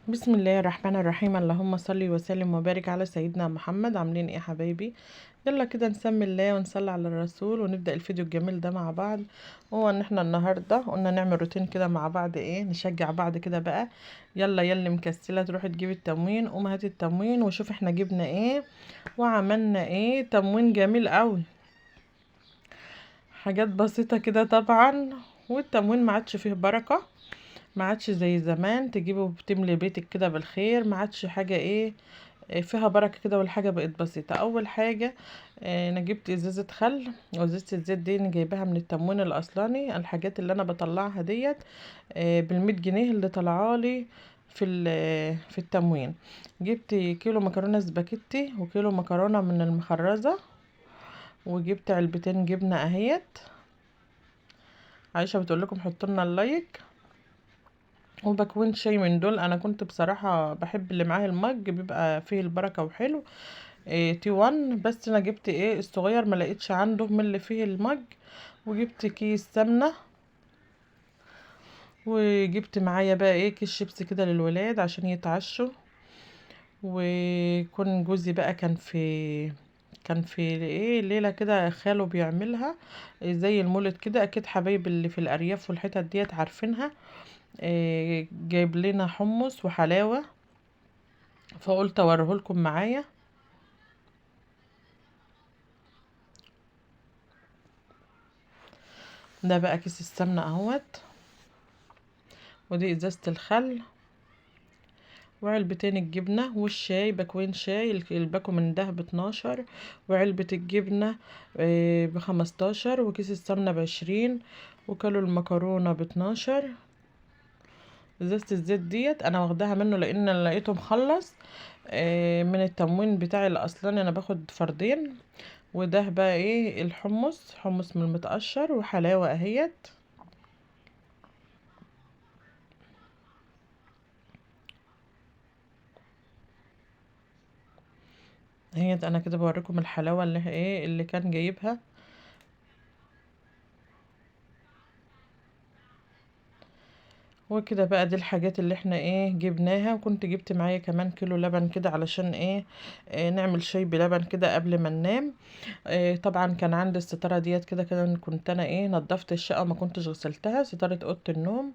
بسم الله الرحمن الرحيم. اللهم صل وسلم وبارك على سيدنا محمد. عاملين ايه يا حبايبي؟ يلا كده نسمي الله ونصلي على الرسول ونبدأ الفيديو الجميل ده مع بعض. هو ان احنا النهارده قلنا نعمل روتين كده مع بعض، ايه نشجع بعض كده بقى. يلا يلي مكسله تروح تجيب التموين، قوم هات التموين وشوف احنا جبنا ايه وعملنا ايه. تموين جميل قوي، حاجات بسيطه كده طبعا. والتموين ما عادش فيه بركه، ما عادش زي زمان تجيبه وبتملي بيتك كده بالخير. ما عادش حاجه ايه فيها بركه كده، والحاجه بقت بسيطه. اول حاجه انا جبت ازازه خل، وازازه الزيت دي انا جايباها من التموين الاصلاني. الحاجات اللي انا بطلعها ديت بال100 جنيه اللي طلعالي في التموين. جبت كيلو مكرونه سباكيتي وكيلو مكرونه من المخرزه، وجبت علبتين جبنه اهيت. عايشه بتقول لكم حطوا لنا اللايك. وبكون شاي من دول، انا كنت بصراحة بحب اللي معاه المج بيبقى فيه البركة وحلو. تي 1، بس انا جبت الصغير ما لقيتش عنده من اللي فيه المج. وجبت كيس سمنة، وجبت معايا بقى كيس شيبس كده للولاد عشان يتعشوا. وكون جوزي بقى كان في ليلة كده خاله بيعملها زي المولد كده، اكيد حبايب اللي في الارياف والحتت ديت عارفينها. جايب لنا حمص وحلاوة، فقلت اوريهولكم معايا. ده بقى كيس السمنة اهوت، ودي ازازة الخل، وعلبتين الجبنة، والشاي بكوين شاي الباكو من ده ب12، وعلبة الجبنة ب15، وكيس السمنة ب20، وكيلو المكرونة ب12. ازازة الزيت ديت انا واخداها منه لان انا لقيته مخلص من التموين بتاعي الاصلاني. انا باخد فردين. وده بقى الحمص، حمص من المتقشر، وحلاوة اهيت. هي انا كده بوريكم الحلاوه اللي اللي كان جايبها. وكده بقى دي الحاجات اللي احنا جبناها. وكنت جبت معايا كمان كيلو لبن كده علشان نعمل شاي بلبن كده قبل ما ننام. طبعا كان عندي الستاره ديت كده كده، كنت انا نضفت الشقه ما كنتش غسلتها، ستاره اوضه النوم.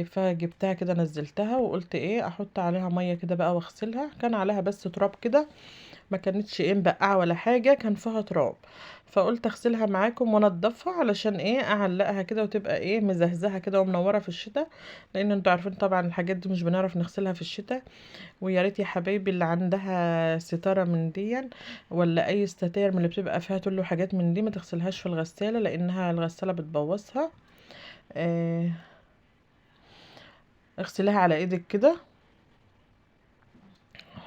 فجبتها كده نزلتها وقلت احط عليها ميه كده بقى واغسلها. كان عليها بس تراب كده، ما كانتش مبقعه ولا حاجه، كان فيها تراب. فقلت اغسلها معاكم وانضفها علشان اعلقها كده وتبقى مزهزهه كده ومنوره في الشتاء، لان انتوا عارفين طبعا الحاجات دي مش بنعرف نغسلها في الشتاء. ويا ريت يا حبايبي اللي عندها ستاره من دي ولا اي ستاير من اللي بتبقى فيها تلو حاجات من دي، ما تغسلهاش في الغساله لانها الغساله بتبوظها. آه، اغسليها على ايدك كده،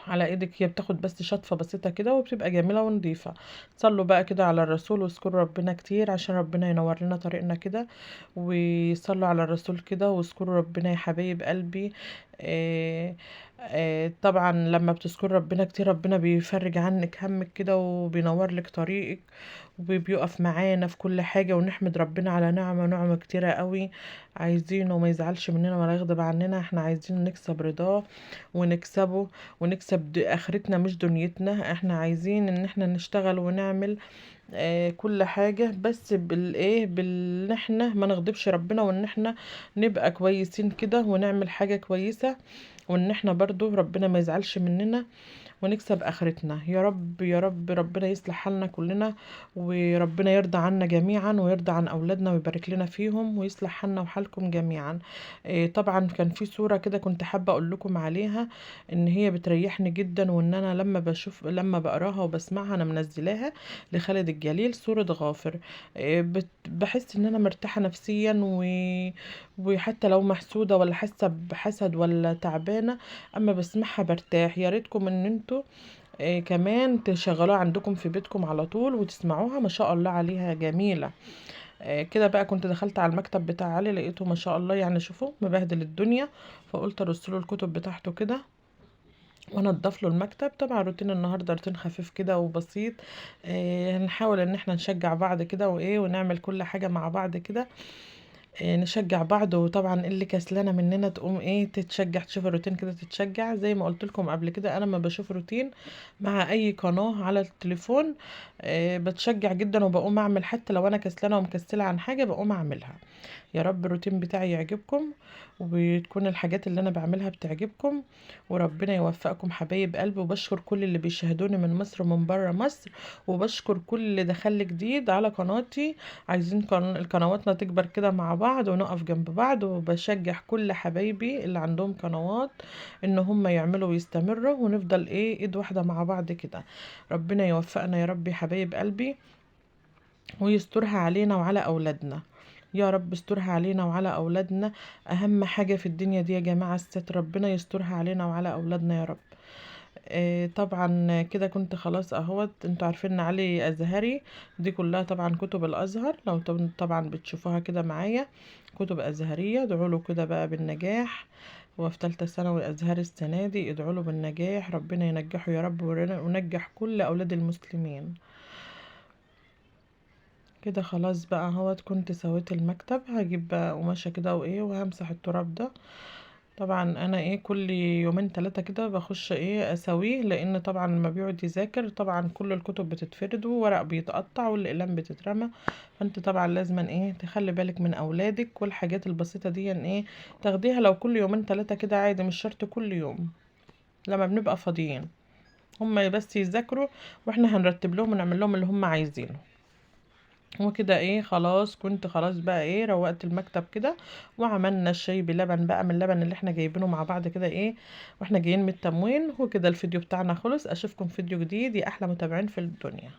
على ايدك. هي بتاخد بس شطفة بسيطة كده وبتبقى جميلة ونضيفة. صلوا بقى كده على الرسول واذكروا ربنا كتير عشان ربنا ينور لنا طريقنا كده. وصلوا على الرسول كده واذكروا ربنا يا حبايب قلبي. طبعا لما بتذكر ربنا كتير ربنا بيفرج عنك همك كده وبينور لك طريقك، وبيقف معانا في كل حاجة. ونحمد ربنا على نعمة كتيرة قوي. عايزينه ما يزعلش مننا ولا يغضب عننا، احنا عايزين نكسب رضاه ونكسبه، ونكسب اخرتنا مش دنيتنا. احنا عايزين ان احنا نشتغل ونعمل كل حاجة، بس بال احنا ما نغضبش ربنا، وان احنا نبقى كويسين كده ونعمل حاجة كويسة، وان احنا برضو ربنا ما يزعلش مننا ونكسب اخرتنا. يا رب يا رب، ربنا يصلح حالنا كلنا، وربنا يرضى عنا جميعا ويرضى عن اولادنا ويبارك لنا فيهم ويصلح حالنا وحالكم جميعا. طبعا كان في صورة كده كنت حابة اقول لكم عليها، ان هي بتريحني جدا، وان انا لما بقراها وبسمعها، انا منزلاها لخالد الجليل، صورة غافر. بحس ان انا مرتاحة نفسيا وحتى لو محسودة ولا حاسة بحسد ولا تعبانة، اما بسمعها برتاح. يا ريتكم ان انتوا كمان تشغلوها عندكم في بيتكم على طول وتسمعوها، ما شاء الله عليها جميلة. كده بقى كنت دخلت على المكتب بتاع علي، لقيته ما شاء الله يعني شوفوا مبهدل الدنيا. فقلت ارسله الكتب بتاعته كده ونضف له المكتب. طبعا روتين النهارده روتين خفيف كده وبسيط. هنحاول ان احنا نشجع بعض كده ونعمل كل حاجة مع بعض كده. نشجع بعض، وطبعا اللي كسلانه مننا تقوم تتشجع، تشوف الروتين كده تتشجع. زي ما قلت لكم قبل كده، انا لما بشوف روتين مع اي قناه على التليفون بتشجع جدا، وبقوم اعمل حتى لو انا كسلانه ومكسله عن حاجه بقوم اعملها. يا رب الروتين بتاعي يعجبكم، وبتكون الحاجات اللي انا بعملها بتعجبكم، وربنا يوفقكم حبايب قلبي. وبشكر كل اللي بيشاهدوني من مصر ومن بره مصر، وبشكر كل اللي دخل جديد على قناتي. عايزين القنواتنا تكبر كده مع بعض ونقف جنب بعض، وبشجع كل حبايبي اللي عندهم قنوات ان هم يعملوا ويستمروا، ونفضل ايد واحدة مع بعض كده. ربنا يوفقنا يا رب يا حبايب قلبي، ويسترها علينا وعلى اولادنا. يا رب استرها علينا وعلى اولادنا. اهم حاجة في الدنيا دي يا جماعة الستر، ربنا يسترها علينا وعلى اولادنا يا رب. طبعا كده كنت خلاص اهوت. انتوا عارفين ان علي ازهري، دي كلها طبعا كتب الازهر، لو طبعا بتشوفوها كده معايا كتب ازهرية. ادعوا له كده بقى بالنجاح، هو في ثالثه ثانوي ازهري السنه دي. ادعوا له بالنجاح، ربنا ينجحه يا رب، ونجح كل اولاد المسلمين. كده خلاص بقى اهوت، كنت سويت المكتب. هجيب بقى قماشة كده وهمسح التراب ده. طبعا انا كل يومين ثلاثة كده بخش اسويه، لان طبعا لما بيقعد يذاكر طبعا كل الكتب بتتفرد، وورق بيتقطع، والاقلام بتترمى. فانت طبعا لازم تخلي بالك من اولادك، والحاجات البسيطة دي تاخديها لو كل يومين ثلاثة كده عادي، مش شرط كل يوم لما بنبقى فاضيين. هما بس يذاكروا، واحنا هنرتب لهم ونعمل لهم اللي هما عايزينه. وكده خلاص، كنت خلاص بقى روقت المكتب كده، وعملنا الشاي بلبن بقى من اللبن اللي احنا جايبينه مع بعض كده واحنا جايين من التموين. وكده الفيديو بتاعنا خلص. اشوفكم فيديو جديد يا احلى متابعين في الدنيا.